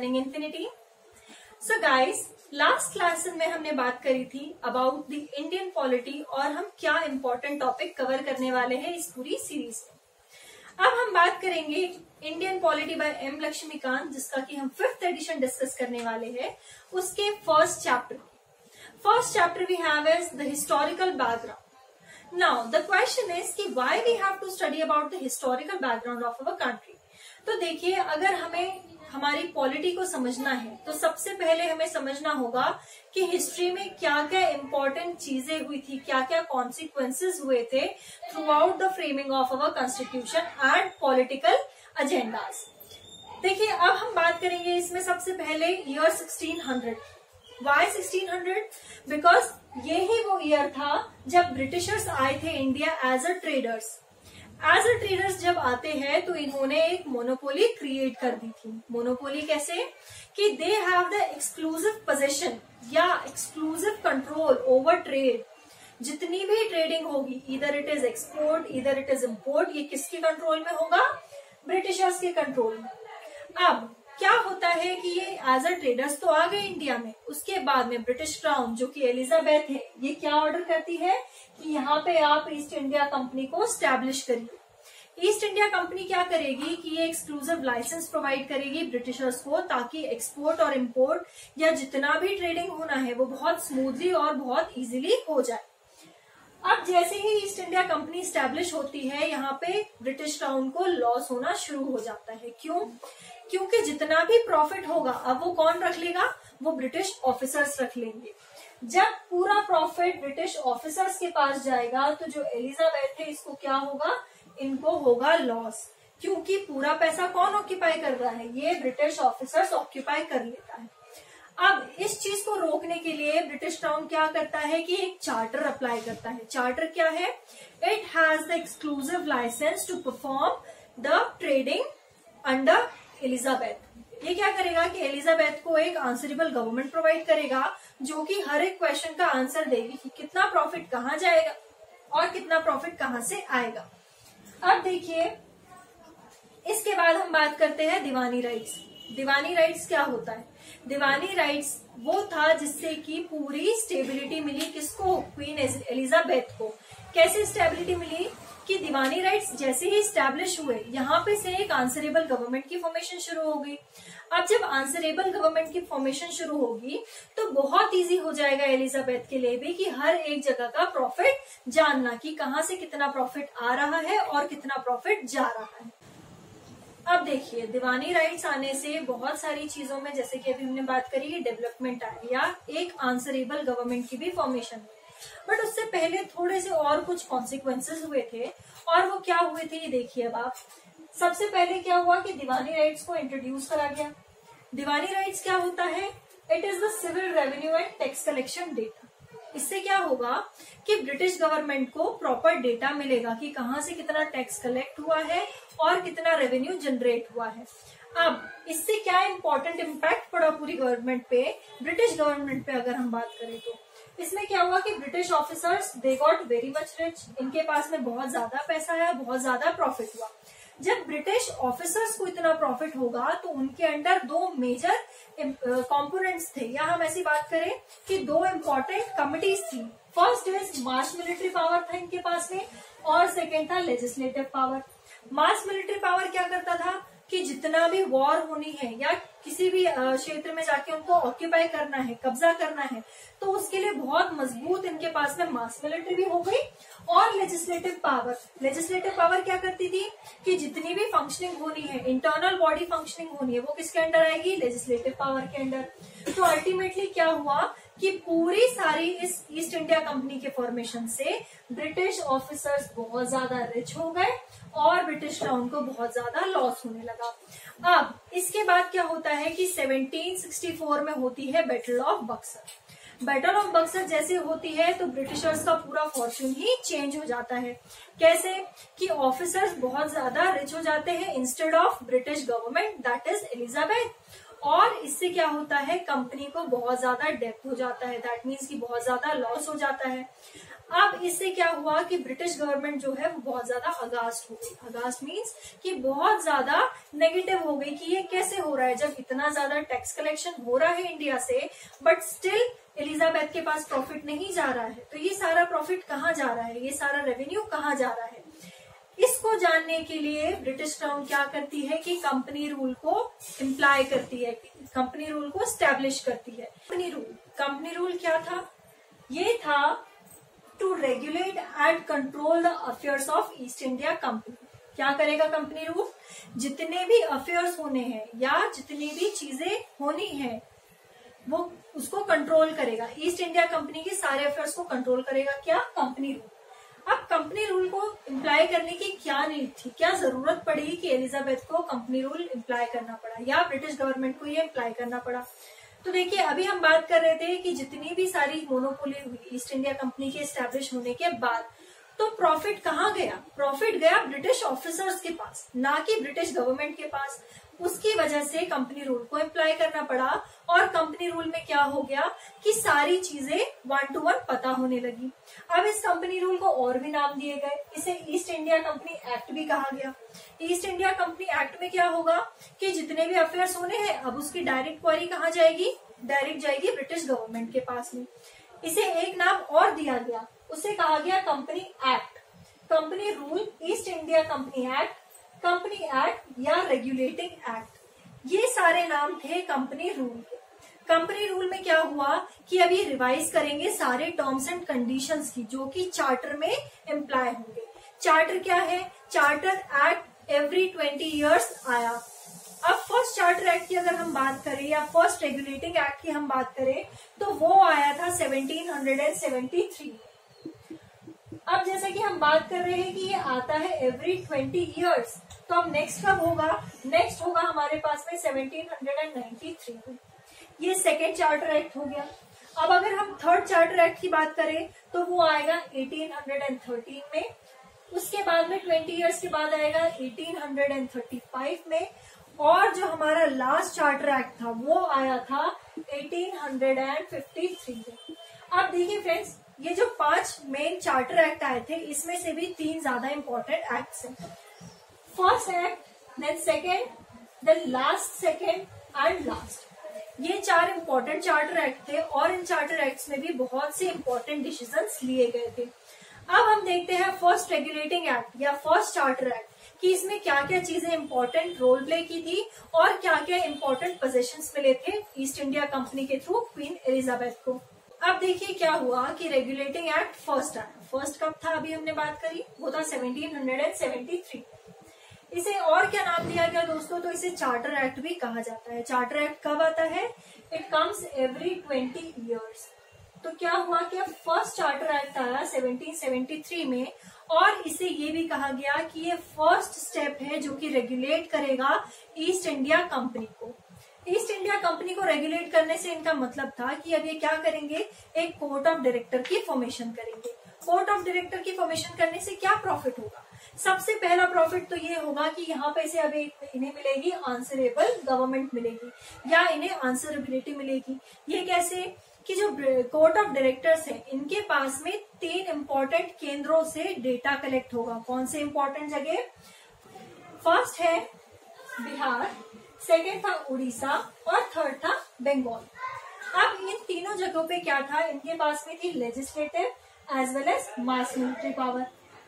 Turning infinity. So guys, last class में हमने बात करी थी अबाउट द इंडियन पॉलिटी और हम क्या इंपॉर्टेंट टॉपिक कवर करने वाले हैं इस पूरी सीरीज में। अब हम बात करेंगे Indian polity by M Laxmikanth, जिसका कि हम 5th एडिशन डिस्कस करने वाले हैं। उसके first chapter we have is the historical background. Now, the question is कि why we have to study about the historical background of our country? तो देखिए, अगर हमें हमारी पॉलिटी को समझना है तो सबसे पहले हमें समझना होगा कि हिस्ट्री में क्या क्या इंपॉर्टेंट चीजें हुई थी, क्या क्या कॉन्सिक्वेंसेज हुए थे through out the framing of our constitution and political agendas. देखिए, अब हम बात करेंगे इसमें सबसे पहले ईयर 1600। Why 1600? बिकॉज ये ही वो ईयर था जब ब्रिटिशर्स आए थे इंडिया एज अ ट्रेडर्स जब आते हैं तो इन्होंने एक मोनोपोली क्रिएट कर दी थी। मोनोपोली कैसे? कि they have the exclusive position या एक्सक्लूसिव कंट्रोल ओवर ट्रेड। जितनी भी ट्रेडिंग होगी, इधर इट इज एक्सपोर्ट, इधर इट इज इम्पोर्ट, ये किसके कंट्रोल में होगा? ब्रिटिशर्स के कंट्रोल में। अब क्या होता है कि ये एज अ ट्रेडर्स तो आ गए इंडिया में, उसके बाद में ब्रिटिश क्राउन जो कि एलिजाबेथ है, ये क्या ऑर्डर करती है कि यहाँ पे आप ईस्ट इंडिया कंपनी को स्टैब्लिश करिए। ईस्ट इंडिया कंपनी क्या करेगी कि ये एक्सक्लूसिव लाइसेंस प्रोवाइड करेगी ब्रिटिशर्स को, ताकि एक्सपोर्ट और इम्पोर्ट या जितना भी ट्रेडिंग होना है वो बहुत स्मूथली और बहुत इजीली हो जाए। अब जैसे ही ईस्ट इंडिया कंपनी स्टैब्लिश होती है, यहाँ पे ब्रिटिश क्राउन को लॉस होना शुरू हो जाता है। क्यों? क्योंकि जितना भी प्रॉफिट होगा अब वो कौन रख लेगा? वो ब्रिटिश ऑफिसर्स रख लेंगे। जब पूरा प्रॉफिट ब्रिटिश ऑफिसर्स के पास जाएगा तो जो एलिजाबेथ है इसको क्या होगा? इनको होगा लॉस, क्योंकि पूरा पैसा कौन ऑक्यूपाई कर रहा है? ये ब्रिटिश ऑफिसर्स ऑक्यूपाई कर लेता है। अब इस चीज को रोकने के लिए ब्रिटिश क्राउन क्या करता है कि एक चार्टर अप्लाई करता है। चार्टर क्या है? It has the exclusive licence to perform the trading under Elizabeth. ये क्या करेगा कि एलिजाबेथ को एक आंसरेबल गवर्नमेंट प्रोवाइड करेगा, जो कि हर एक क्वेश्चन का आंसर देगी कि कितना प्रॉफिट कहाँ जाएगा और कितना प्रॉफिट कहाँ से आएगा। अब देखिए, इसके बाद हम बात करते हैं दीवानी राइट्स। दीवानी राइट्स क्या होता है? दीवानी राइट्स वो था जिससे कि पूरी स्टेबिलिटी मिली किसको? क्वीन एलिजाबेथ को। कैसे स्टेबिलिटी मिली? कि दीवानी राइट्स जैसे ही स्टैब्लिश हुए, यहाँ पे से एक आंसरेबल गवर्नमेंट की फॉर्मेशन शुरू हो गई। अब जब आंसरेबल गवर्नमेंट की फॉर्मेशन शुरू होगी तो बहुत इजी हो जाएगा एलिजाबेथ के लिए भी कि हर एक जगह का प्रॉफिट जानना, कि कहाँ से कितना प्रॉफिट आ रहा है और कितना प्रॉफिट जा रहा है। अब देखिए, दीवानी राइट्स आने से बहुत सारी चीजों में, जैसे कि अभी हमने बात करी, डेवलपमेंट आई या एक आंसरेबल गवर्नमेंट की भी फॉर्मेशन हुई। बट उससे पहले थोड़े से और कुछ कॉन्सिक्वेंसेस हुए थे, और वो क्या हुए थे ये देखिए। अब आप सबसे पहले क्या हुआ कि दीवानी राइट्स को इंट्रोड्यूस करा गया। दीवानी राइट्स क्या होता है? It is the civil revenue and tax collection data. इससे क्या होगा कि ब्रिटिश गवर्नमेंट को प्रॉपर डेटा मिलेगा कि कहाँ से कितना टैक्स कलेक्ट हुआ है और कितना रेवेन्यू जनरेट हुआ है। अब इससे क्या इंपॉर्टेंट इम्पैक्ट पड़ा पूरी गवर्नमेंट पे, ब्रिटिश गवर्नमेंट पे अगर हम बात करें तो इसमें क्या हुआ कि British officers they got very much rich. इनके पास में बहुत ज्यादा पैसा है, बहुत ज्यादा प्रॉफिट हुआ। जब ब्रिटिश ऑफिसर्स को इतना प्रॉफिट होगा तो उनके अंडर दो मेजर कंपोनेंट्स थे, या हम ऐसी बात करें कि दो इम्पोर्टेंट कमिटीज थी। First is mass military power था इनके पास में, और सेकेंड था लेजिस्लेटिव पावर। मास मिलिट्री पावर क्या करता था कि जितना भी वॉर होनी है या किसी भी क्षेत्र में जाके उनको ऑक्यूपाई करना है, कब्जा करना है, तो उसके लिए बहुत मजबूत इनके पास में मास मिलिट्री भी हो गई। और लेजिस्लेटिव पावर क्या करती थी कि जितनी भी फंक्शनिंग होनी है, इंटरनल बॉडी फंक्शनिंग होनी है, वो किसके अंडर आएगी? लेजिस्लेटिव पावर के अंडर। तो अल्टीमेटली क्या हुआ कि पूरी सारी इस ईस्ट इंडिया कंपनी के फॉर्मेशन से ब्रिटिश ऑफिसर्स बहुत ज्यादा रिच हो गए और ब्रिटिश क्राउन को बहुत ज्यादा लॉस होने लगा। अब इसके बाद क्या होता है कि 1764 में होती है battle of Buxar. Battle of Buxar जैसे होती है तो ब्रिटिशर्स का पूरा फॉर्च्यून ही चेंज हो जाता है। कैसे? कि ऑफिसर्स बहुत ज्यादा रिच हो जाते हैं instead of British government, that is Elizabeth. और इससे क्या होता है, कंपनी को बहुत ज्यादा डेप्थ हो जाता है, दैट मीन्स कि बहुत ज्यादा लॉस हो जाता है। अब इससे क्या हुआ कि ब्रिटिश गवर्नमेंट जो है वो बहुत ज्यादा अगास्ट हो गई। अगास्ट मीन्स कि बहुत ज्यादा नेगेटिव हो गई कि ये कैसे हो रहा है, जब इतना ज्यादा टैक्स कलेक्शन हो रहा है इंडिया से, बट स्टिल एलिजाबेथ के पास प्रॉफिट नहीं जा रहा है। तो ये सारा प्रॉफिट कहाँ जा रहा है, ये सारा रेवेन्यू कहाँ जा रहा है। इसको जानने के लिए ब्रिटिश क्राउन क्या करती है कि कंपनी रूल को इम्प्लाई करती है, कंपनी रूल को स्टैब्लिश करती है। कंपनी रूल क्या था, ये था to regulate and control the affairs of East India Company. क्या करेगा कंपनी रूल, जितने भी अफेयर्स होने हैं या जितनी भी चीजें होनी है वो उसको कंट्रोल करेगा। ईस्ट इंडिया कंपनी के सारे अफेयर्स को कंट्रोल करेगा क्या, कंपनी रूल। अब कंपनी रूल को इम्प्लाई करने की क्या नीड थी, क्या जरूरत पड़ी कि एलिजाबेथ को कंपनी रूल इम्प्लाई करना पड़ा या ब्रिटिश गवर्नमेंट को ये इम्प्लाई करना पड़ा। तो देखिए अभी हम बात कर रहे थे कि जितनी भी सारी मोनोपोली हुई ईस्ट इंडिया कंपनी के एस्टेब्लिश होने के बाद, तो प्रॉफिट कहाँ गया, प्रॉफिट गया ब्रिटिश ऑफिसर्स के पास, ना कि ब्रिटिश गवर्नमेंट के पास। उसकी वजह से कंपनी रूल को अप्लाई करना पड़ा और कंपनी रूल में क्या हो गया कि सारी चीजें 1 to 1 पता होने लगी। अब इस कंपनी रूल को और भी नाम दिए गए, इसे ईस्ट इंडिया कंपनी एक्ट भी कहा गया। ईस्ट इंडिया कंपनी एक्ट में क्या होगा कि जितने भी अफेयर्स होने हैं अब उसकी डायरेक्ट क्वारी कहाँ जाएगी, डायरेक्ट जाएगी ब्रिटिश गवर्नमेंट के पास में। इसे एक नाम और दिया गया, उसे कहा गया company act, company rule, east India company act, company act या रेगुलेटिंग एक्ट। ये सारे नाम थे कंपनी रूल के। कंपनी रूल में क्या हुआ कि अभी रिवाइज करेंगे सारे टर्म्स एंड कंडीशंस की जो कि चार्टर में इम्प्लाई होंगे। चार्टर क्या है, चार्टर एक्ट एवरी 20 years आया। अब फर्स्ट चार्टर एक्ट की अगर हम बात करें या फर्स्ट रेगुलेटिंग एक्ट की हम बात करें तो वो आया था 1773। अब जैसे कि हम बात कर रहे हैं कि ये आता है एवरी 20 years, तो अब नेक्स्ट कब होगा, नेक्स्ट होगा हमारे पास में 1793 में। ये सेकेंड चार्टर एक्ट हो गया। अब अगर हम थर्ड चार्टर एक्ट की बात करें तो वो आएगा 1813 में, उसके बाद में 20 years के बाद आएगा 1835 में, और जो हमारा लास्ट चार्टर एक्ट था वो आया था 1853 में। अब देखिए फ्रेंड्स, ये जो 5 मेन चार्टर एक्ट आए थे इसमें से भी 3 ज्यादा इंपॉर्टेंट एक्ट्स हैं। First act, then second, then last second and last. ये 4 इंपॉर्टेंट चार्टर एक्ट थे और इन चार्टर एक्ट्स में भी बहुत से इंपॉर्टेंट डिसीजंस लिए गए थे। अब हम देखते हैं फर्स्ट रेगुलेटिंग एक्ट या फर्स्ट चार्टर एक्ट कि इसमें क्या क्या चीजें इंपॉर्टेंट रोल प्ले की थी और क्या क्या इंपॉर्टेंट पोजीशंस मिले थे ईस्ट इंडिया कंपनी के थ्रू क्वीन एलिजाबेथ को। अब देखिए क्या हुआ कि रेगुलेटिंग एक्ट फर्स्ट आया। फर्स्ट कब था, अभी हमने बात करी, वो था 1773। इसे और क्या नाम दिया गया दोस्तों, तो इसे चार्टर एक्ट भी कहा जाता है। चार्टर एक्ट कब आता है, इट कम्स एवरी 20 years। तो क्या हुआ कि अब फर्स्ट चार्टर एक्ट आया 1773 में और इसे ये भी कहा गया कि ये फर्स्ट स्टेप है जो कि रेगुलेट करेगा ईस्ट इंडिया कंपनी को। ईस्ट इंडिया कंपनी को रेगुलेट करने से इनका मतलब था कि अब ये क्या करेंगे, एक कोर्ट ऑफ डायरेक्टर की फॉर्मेशन करेंगे। कोर्ट ऑफ डायरेक्टर की फॉर्मेशन करने से क्या प्रॉफिट होगा, सबसे पहला प्रॉफिट तो ये होगा कि यहाँ पे से अभी इन्हें मिलेगी आंसरेबल गवर्नमेंट मिलेगी या इन्हें आंसरेबिलिटी मिलेगी। ये कैसे कि जो कोर्ट ऑफ डायरेक्टर्स है इनके पास में 3 इंपॉर्टेंट केंद्रों से डेटा कलेक्ट होगा। कौन से इंपॉर्टेंट जगह, फर्स्ट है बिहार, सेकेंड था उड़ीसा और थर्ड था बंगाल। अब इन तीनों जगहों पे क्या था, इनके पास में थी legislative as well as mass military power,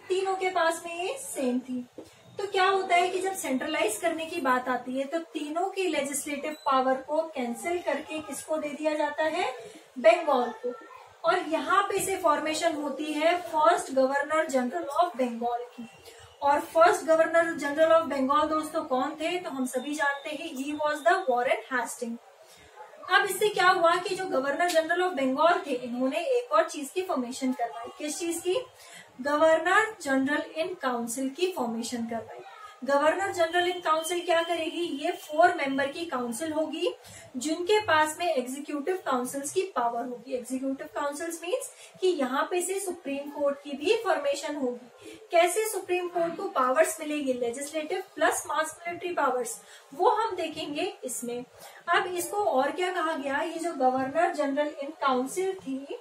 तीनों के पास में ये सेम थी। तो क्या होता है कि जब सेंट्रलाइज करने की बात आती है तो तीनों की लेजिस्लेटिव पावर को कैंसिल करके किसको दे दिया जाता है, बंगाल को। और यहाँ पे से फॉर्मेशन होती है first governor general of Bengal की। और first governor general of Bengal दोस्तों कौन थे, तो हम सभी जानते हैं, he was the Warren Hasting. अब इससे क्या हुआ कि जो गवर्नर जनरल ऑफ बंगाल थे इन्होंने एक और चीज की फॉर्मेशन करवाई। किस चीज की, गवर्नर जनरल इन काउंसिल की फॉर्मेशन करवाई। गवर्नर जनरल इन काउंसिल क्या करेगी, ये 4 मेंबर की काउंसिल होगी जिनके पास में एग्जीक्यूटिव काउंसिल्स की पावर होगी। एग्जीक्यूटिव काउंसिल्स मींस कि यहाँ पे से सुप्रीम कोर्ट की भी फॉर्मेशन होगी। कैसे सुप्रीम कोर्ट को पावर्स मिलेगी, legislative plus mass military powers, वो हम देखेंगे इसमें। अब इसको और क्या कहा गया, ये जो गवर्नर जनरल इन काउंसिल थी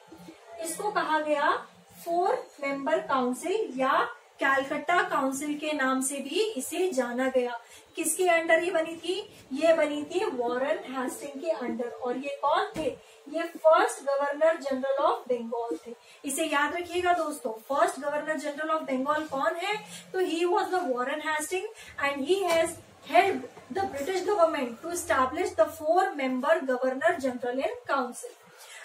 इसको कहा गया 4 मेंबर काउंसिल या कैलकट्टा काउंसिल के नाम से भी इसे जाना गया। किसके अंडर ये बनी थी, ये बनी थी वॉरेन हेस्टिंग के अंडर। और ये कौन थे, ये first governor general of Bengal थे। इसे याद रखिएगा दोस्तों, first governor general of Bengal कौन है, तो he was the Warren Hasting and he has helped the British government to establish the 4 member governor general in council।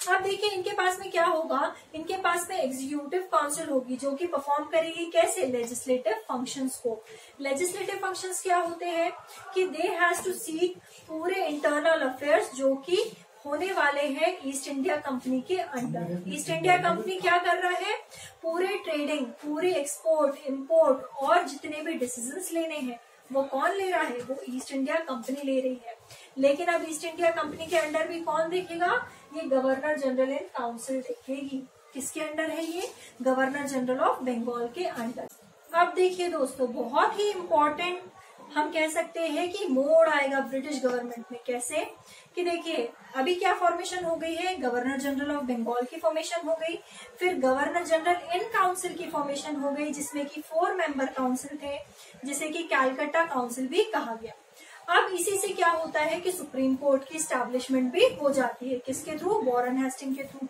अब देखिए इनके पास में क्या होगा, इनके पास में एग्जीक्यूटिव काउंसिल होगी जो कि परफॉर्म करेगी कैसे, लेजिस्लेटिव फंक्शंस को। लेजिस्लेटिव फंक्शंस क्या होते हैं कि दे हैज टू सीक पूरे इंटरनल अफेयर्स जो कि होने वाले हैं ईस्ट इंडिया कंपनी के अंडर। ईस्ट इंडिया कंपनी क्या कर रहा है, पूरे ट्रेडिंग, पूरे एक्सपोर्ट इंपोर्ट और जितने भी डिसीजंस लेने हैं वो कौन ले रहा है, वो ईस्ट इंडिया कंपनी ले रही है। लेकिन अब ईस्ट इंडिया कंपनी के अंडर भी कौन देखेगा, ये गवर्नर जनरल इन काउंसिल देखेगी। किसके अंडर है ये, गवर्नर जनरल ऑफ बंगाल के अंडर। अब देखिए दोस्तों, बहुत ही इम्पोर्टेंट हम कह सकते हैं कि मोड़ आएगा ब्रिटिश गवर्नमेंट में। कैसे कि देखिए अभी क्या फॉर्मेशन हो गई है, गवर्नर जनरल ऑफ बंगाल की फॉर्मेशन हो गई, फिर गवर्नर जनरल इन काउंसिल की फॉर्मेशन हो गई जिसमें कि 4 मेंबर काउंसिल थे जिसे कि कैलकट्टा काउंसिल भी कहा गया। अब इसी से क्या होता है कि सुप्रीम कोर्ट की स्टैब्लिशमेंट भी हो जाती है। किसके थ्रू, वॉरेन हेस्टिंग के थ्रू।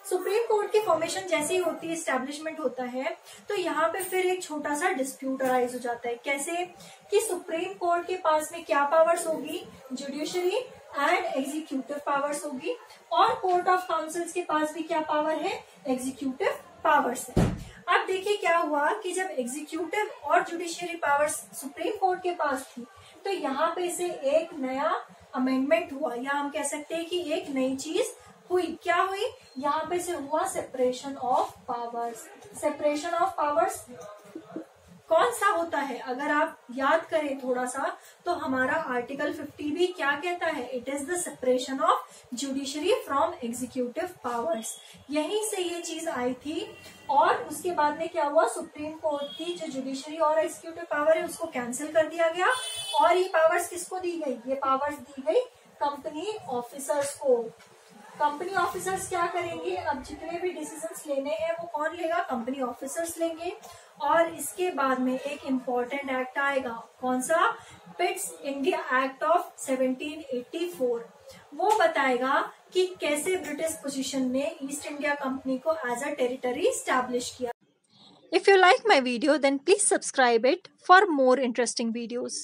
सुप्रीम कोर्ट की फॉर्मेशन जैसे ही होती है, एस्टेब्लिशमेंट होता है, तो यहाँ पे फिर एक छोटा सा डिस्प्यूट अराइज हो जाता है। कैसे कि सुप्रीम कोर्ट के पास में क्या पावर्स होगी, जुडिशरी एंड एग्जीक्यूटिव पावर्स होगी, और कोर्ट ऑफ काउंसिल्स के पास भी क्या पावर है, एग्जीक्यूटिव पावर्स है। अब देखिए क्या हुआ कि जब एग्जीक्यूटिव और जुडिशरी पावर्स सुप्रीम कोर्ट के पास थी तो यहाँ पे से एक नया अमेंडमेंट हुआ, या हम कह सकते हैं कि एक नई चीज हुई। क्या हुई, यहाँ पे से हुआ separation of powers. Separation of powers कौन सा होता है, अगर आप याद करें थोड़ा सा तो हमारा आर्टिकल 50 भी क्या कहता है, it is the separation of judiciary from executive powers. यहीं से ये चीज आई थी। और उसके बाद में क्या हुआ, सुप्रीम कोर्ट की जो जुडिशरी और एग्जीक्यूटिव पावर है उसको कैंसिल कर दिया गया और ये पावर्स किसको दी गई, ये पावर्स दी गई कंपनी ऑफिसर्स को। कंपनी ऑफिसर्स क्या करेंगे, अब जितने भी डिसीजंस लेने हैं वो कौन लेगा, कंपनी ऑफिसर्स लेंगे। और इसके बाद में एक इम्पोर्टेंट एक्ट आएगा, कौन सा, पिट्स इंडिया एक्ट ऑफ 1784। वो बताएगा कि कैसे ब्रिटिश पोजीशन ने ईस्ट इंडिया कंपनी को एज अ टेरिटरी स्टैब्लिश किया। If you like my video, then please subscribe it for more interesting videos.